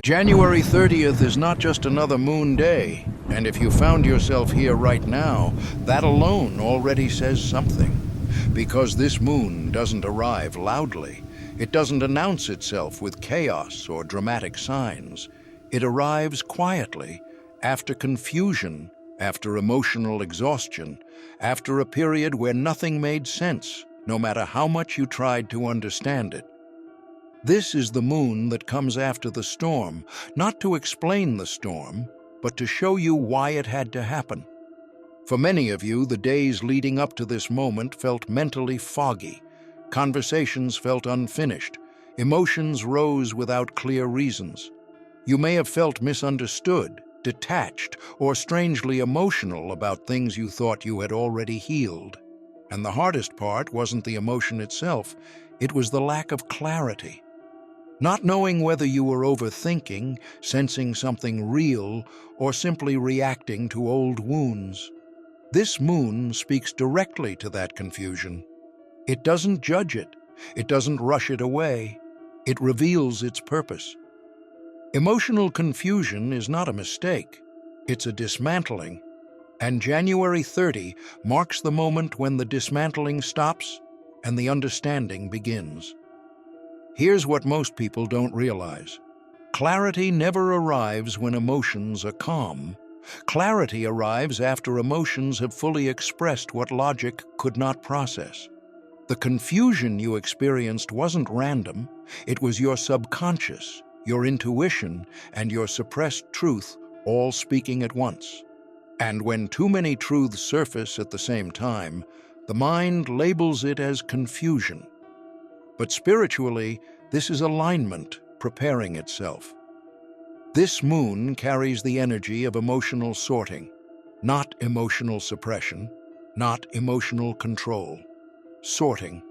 January 30th is not just another moon day, and if you found yourself here right now, that alone already says something. Because this moon doesn't arrive loudly. It doesn't announce itself with chaos or dramatic signs. It arrives quietly, after confusion, after emotional exhaustion, after a period where nothing made sense, no matter how much you tried to understand it. This is the moon that comes after the storm, not to explain the storm, but to show you why it had to happen. For many of you, the days leading up to this moment felt mentally foggy. Conversations felt unfinished. Emotions rose without clear reasons. You may have felt misunderstood, detached, or strangely emotional about things you thought you had already healed. And the hardest part wasn't the emotion itself, it was the lack of clarity. Not knowing whether you were overthinking, sensing something real, or simply reacting to old wounds. This moon speaks directly to that confusion. It doesn't judge it. It doesn't rush it away. It reveals its purpose. Emotional confusion is not a mistake. It's a dismantling. And January 30 marks the moment when the dismantling stops and the understanding begins. Here's what most people don't realize. Clarity never arrives when emotions are calm. Clarity arrives after emotions have fully expressed what logic could not process. The confusion you experienced wasn't random. It was your subconscious, your intuition, and your suppressed truth all speaking at once. And when too many truths surface at the same time, the mind labels it as confusion. But spiritually, this is alignment preparing itself. This moon carries the energy of emotional sorting, not emotional suppression, not emotional control. Sorting.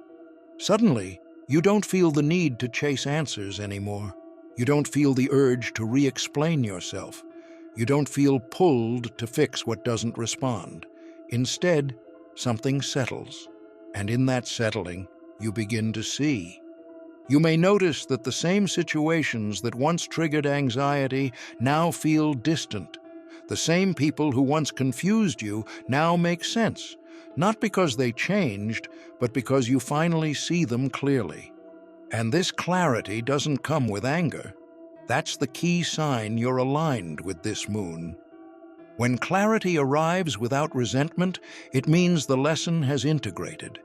Suddenly, you don't feel the need to chase answers anymore. You don't feel the urge to re-explain yourself. You don't feel pulled to fix what doesn't respond. Instead, something settles, and in that settling, you begin to see. You may notice that the same situations that once triggered anxiety now feel distant. The same people who once confused you now make sense, not because they changed, but because you finally see them clearly. And this clarity doesn't come with anger. That's the key sign you're aligned with this moon. When clarity arrives without resentment, it means the lesson has integrated.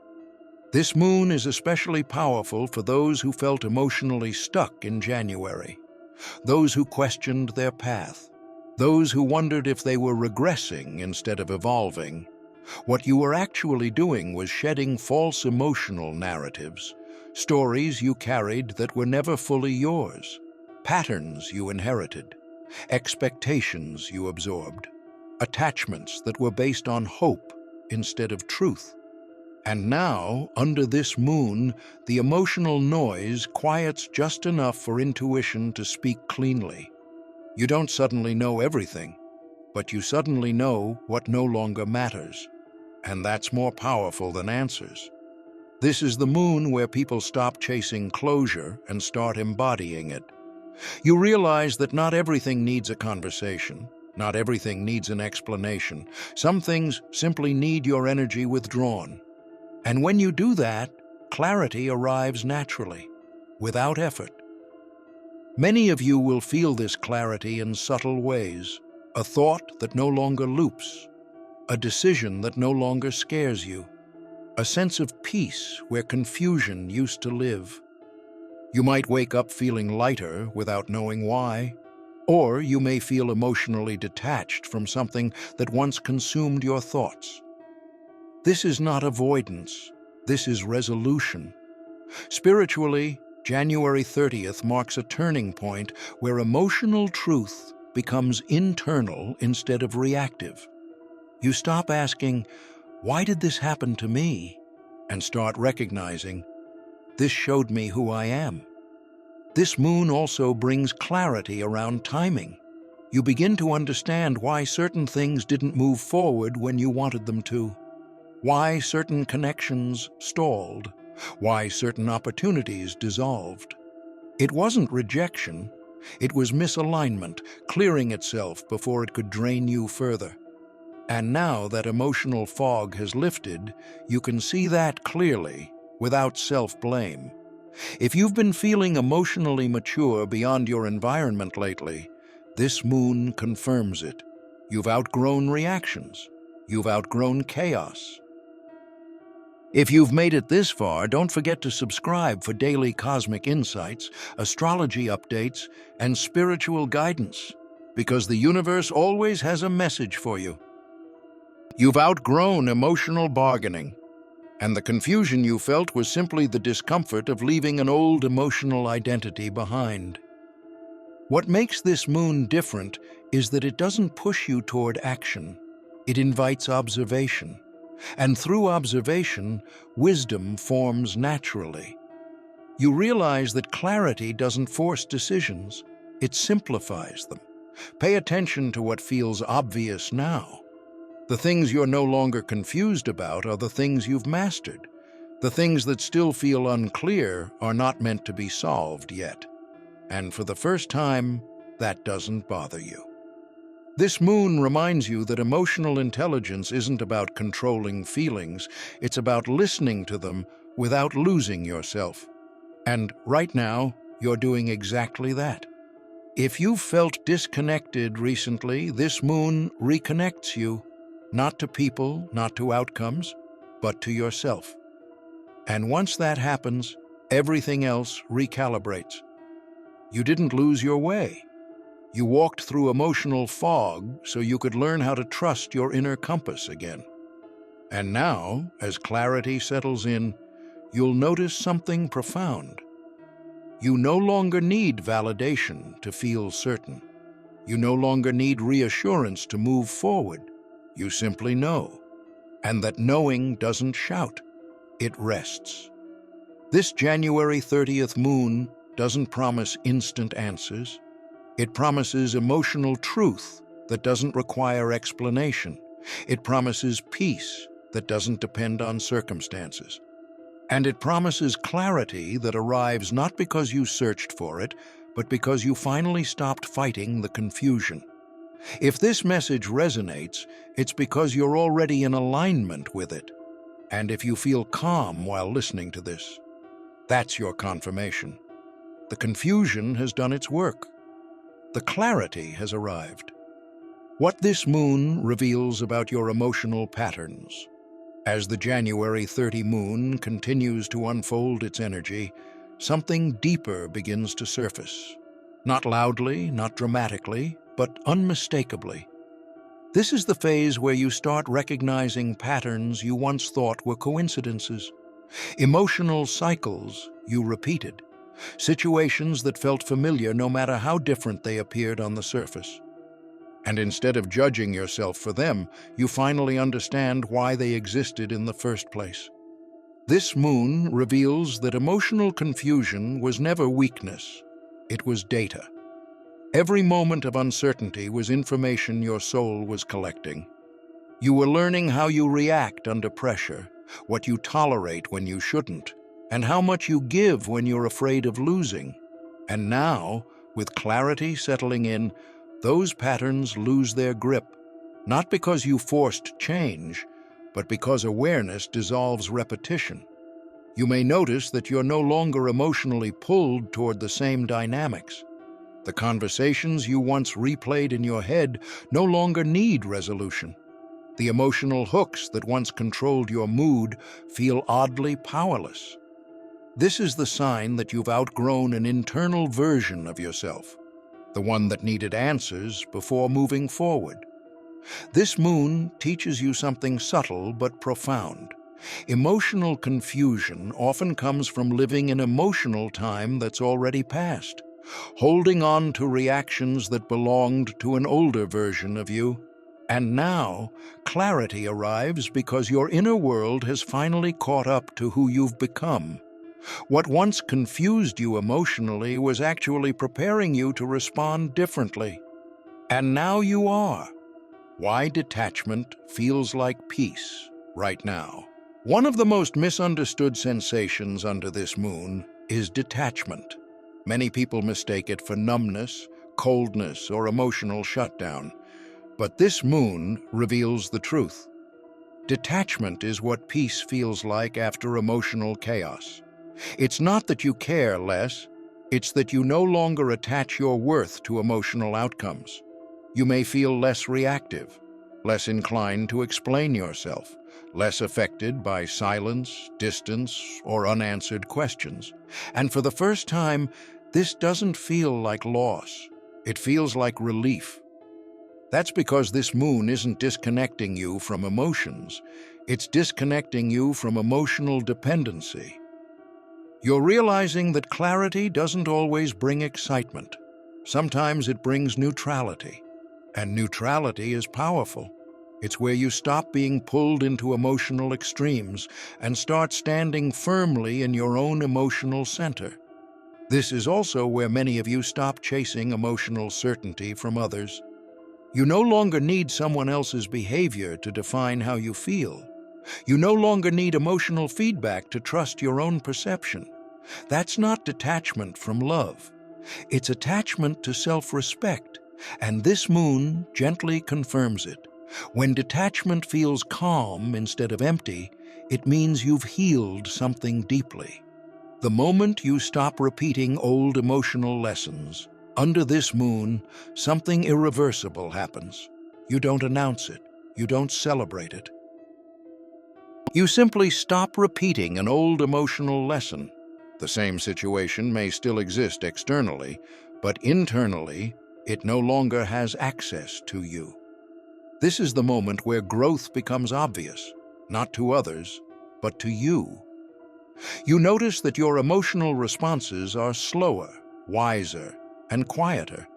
This moon is especially powerful for those who felt emotionally stuck in January, those who questioned their path, those who wondered if they were regressing instead of evolving. What you were actually doing was shedding false emotional narratives, stories you carried that were never fully yours, patterns you inherited, expectations you absorbed, attachments that were based on hope instead of truth. And now, under this moon, the emotional noise quiets just enough for intuition to speak cleanly. You don't suddenly know everything, but you suddenly know what no longer matters. And that's more powerful than answers. This is the moon where people stop chasing closure and start embodying it. You realize that not everything needs a conversation. Not everything needs an explanation. Some things simply need your energy withdrawn. And when you do that, clarity arrives naturally, without effort. Many of you will feel this clarity in subtle ways. A thought that no longer loops, a decision that no longer scares you, a sense of peace where confusion used to live. You might wake up feeling lighter without knowing why, or you may feel emotionally detached from something that once consumed your thoughts. This is not avoidance. This is resolution. Spiritually, January 30th marks a turning point where emotional truth becomes internal instead of reactive. You stop asking, "Why did this happen to me?" and start recognizing, "This showed me who I am." This moon also brings clarity around timing. You begin to understand why certain things didn't move forward when you wanted them to, why certain connections stalled, why certain opportunities dissolved. It wasn't rejection, It was misalignment, clearing itself before it could drain you further. And now that emotional fog has lifted, you can see that clearly, without self-blame. If you've been feeling emotionally mature beyond your environment lately, this moon confirms it. You've outgrown reactions. You've outgrown chaos. If you've made it this far, don't forget to subscribe for daily cosmic insights, astrology updates, and spiritual guidance, because the universe always has a message for you. You've outgrown emotional bargaining, and the confusion you felt was simply the discomfort of leaving an old emotional identity behind. What makes this moon different is that it doesn't push you toward action. It invites observation. And through observation, wisdom forms naturally. You realize that clarity doesn't force decisions, it simplifies them. Pay attention to what feels obvious now. The things you're no longer confused about are the things you've mastered. The things that still feel unclear are not meant to be solved yet. And for the first time, that doesn't bother you. This moon reminds you that emotional intelligence isn't about controlling feelings, it's about listening to them without losing yourself. And right now, you're doing exactly that. If you've felt disconnected recently, this moon reconnects you, not to people, not to outcomes, but to yourself. And once that happens, everything else recalibrates. You didn't lose your way. You walked through emotional fog so you could learn how to trust your inner compass again. And now, as clarity settles in, you'll notice something profound. You no longer need validation to feel certain. You no longer need reassurance to move forward. You simply know. And that knowing doesn't shout, it rests. This January 30th moon doesn't promise instant answers. It promises emotional truth that doesn't require explanation. It promises peace that doesn't depend on circumstances. And it promises clarity that arrives not because you searched for it, but because you finally stopped fighting the confusion. If this message resonates, it's because you're already in alignment with it. And if you feel calm while listening to this, that's your confirmation. The confusion has done its work. The clarity has arrived. What this moon reveals about your emotional patterns. As the January 30 moon continues to unfold its energy, something deeper begins to surface. Not loudly, not dramatically, but unmistakably. This is the phase where you start recognizing patterns you once thought were coincidences. Emotional cycles you repeated. Situations that felt familiar no matter how different they appeared on the surface. And instead of judging yourself for them, you finally understand why they existed in the first place. This moon reveals that emotional confusion was never weakness, it was data. Every moment of uncertainty was information your soul was collecting. You were learning how you react under pressure, what you tolerate when you shouldn't, and how much you give when you're afraid of losing. And now, with clarity settling in, those patterns lose their grip, not because you forced change, but because awareness dissolves repetition. You may notice that you're no longer emotionally pulled toward the same dynamics. The conversations you once replayed in your head no longer need resolution. The emotional hooks that once controlled your mood feel oddly powerless. This is the sign that you've outgrown an internal version of yourself, the one that needed answers before moving forward. This moon teaches you something subtle but profound. Emotional confusion often comes from living in emotional time that's already passed, holding on to reactions that belonged to an older version of you. And now, clarity arrives because your inner world has finally caught up to who you've become. What once confused you emotionally was actually preparing you to respond differently. And now you are. Why detachment feels like peace right now. One of the most misunderstood sensations under this moon is detachment. Many people mistake it for numbness, coldness, or emotional shutdown. But this moon reveals the truth. Detachment is what peace feels like after emotional chaos. It's not that you care less, it's that you no longer attach your worth to emotional outcomes. You may feel less reactive, less inclined to explain yourself, less affected by silence, distance, or unanswered questions. And for the first time, this doesn't feel like loss. It feels like relief. That's because this moon isn't disconnecting you from emotions. It's disconnecting you from emotional dependency. You're realizing that clarity doesn't always bring excitement. Sometimes it brings neutrality. And neutrality is powerful. It's where you stop being pulled into emotional extremes and start standing firmly in your own emotional center. This is also where many of you stop chasing emotional certainty from others. You no longer need someone else's behavior to define how you feel. You no longer need emotional feedback to trust your own perception. That's not detachment from love. It's attachment to self-respect, and this moon gently confirms it. When detachment feels calm instead of empty, it means you've healed something deeply. The moment you stop repeating old emotional lessons, under this moon, something irreversible happens. You don't announce it. You don't celebrate it. You simply stop repeating an old emotional lesson. The same situation may still exist externally, but internally, it no longer has access to you. This is the moment where growth becomes obvious, not to others, but to you. You notice that your emotional responses are slower, wiser, and quieter.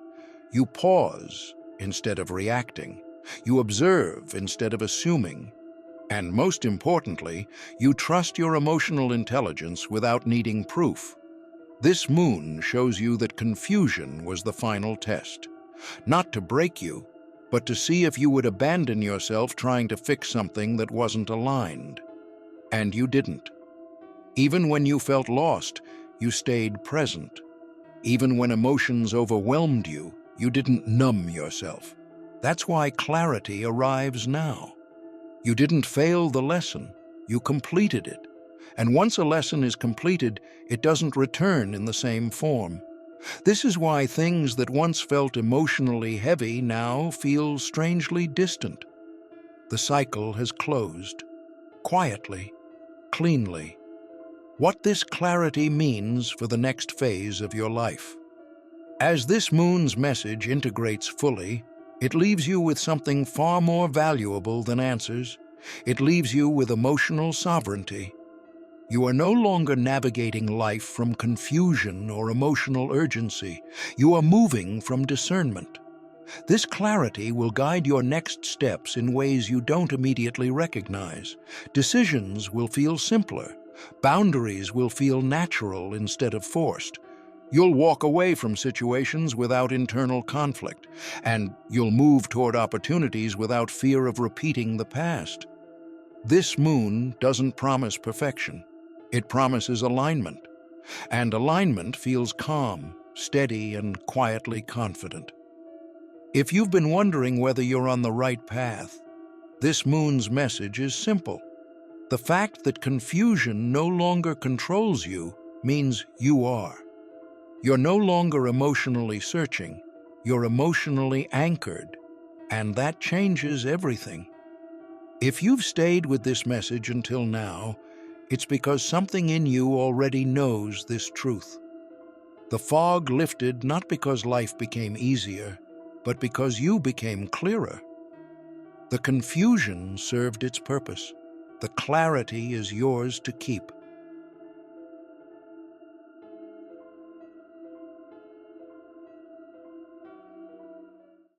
You pause instead of reacting. You observe instead of assuming. And most importantly, you trust your emotional intelligence without needing proof. This moon shows you that confusion was the final test, not to break you, but to see if you would abandon yourself trying to fix something that wasn't aligned. And you didn't. Even when you felt lost, you stayed present. Even when emotions overwhelmed you, you didn't numb yourself. That's why clarity arrives now. You didn't fail the lesson, you completed it. And once a lesson is completed, it doesn't return in the same form. This is why things that once felt emotionally heavy now feel strangely distant. The cycle has closed, quietly, cleanly. What this clarity means for the next phase of your life. As this moon's message integrates fully, it leaves you with something far more valuable than answers. It leaves you with emotional sovereignty. You are no longer navigating life from confusion or emotional urgency. You are moving from discernment. This clarity will guide your next steps in ways you don't immediately recognize. Decisions will feel simpler. Boundaries will feel natural instead of forced. You'll walk away from situations without internal conflict, and you'll move toward opportunities without fear of repeating the past. This moon doesn't promise perfection. It promises alignment, and alignment feels calm, steady, and quietly confident. If you've been wondering whether you're on the right path, this moon's message is simple. The fact that confusion no longer controls you means you are. You're no longer emotionally searching, you're emotionally anchored, and that changes everything. If you've stayed with this message until now, it's because something in you already knows this truth. The fog lifted not because life became easier, but because you became clearer. The confusion served its purpose. The clarity is yours to keep.